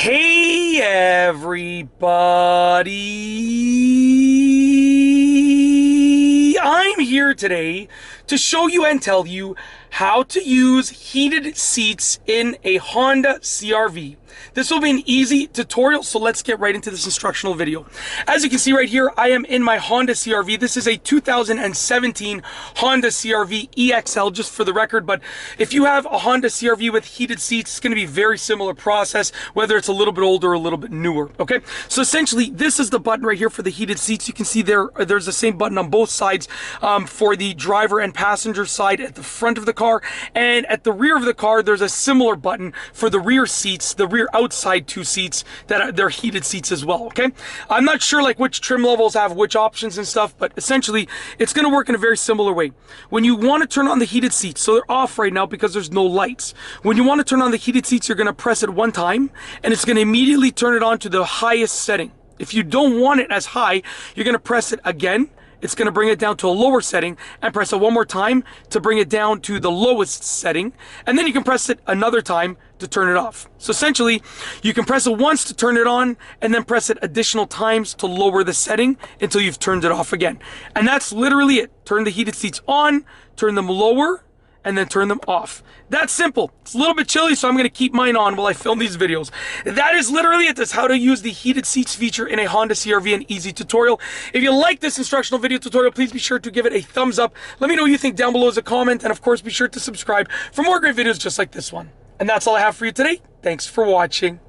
Hey everybody! I'm here today to show you and tell you how to use heated seats in a Honda CR-V. This will be an easy tutorial, so let's get right into this instructional video. As you can see right here, I am in my Honda CR-V. This is a 2017 Honda CR-V EXL, just for the record, but if you have a Honda CR-V with heated seats, it's going to be a very similar process, whether it's a little bit older or a little bit newer, okay? So essentially, this is the button right here for the heated seats. You can see there's the same button on both sides for the driver and passenger side at the front of the car, and at the rear of the car, there's a similar button for the rear seats, the rear outside two seats that they're heated seats as well, okay? I'm not sure like which trim levels have which options and stuff, but essentially it's going to work in a very similar way. When you want to turn on the heated seats, so they're off right now because there's no lights. When you want to turn on the heated seats, you're going to press it one time and it's going to immediately turn it on to the highest setting. If you don't want it as high, you're going to press it again. It's going to bring it down to a lower setting and press it one more time to bring it down to the lowest setting. And then you can press it another time to turn it off. So essentially, you can press it once to turn it on and then press it additional times to lower the setting until you've turned it off again. And that's literally it. Turn the heated seats on, turn them lower, and then turn them off. That's simple. It's a little bit chilly, so I'm going to keep mine on while I film these videos. That is literally it. That's how to use the heated seats feature in a Honda CR-V, an easy tutorial. If you like this instructional video tutorial, please be sure to give it a thumbs up. Let me know what you think down below as a comment, and of course, be sure to subscribe for more great videos just like this one. And that's all I have for you today. Thanks for watching.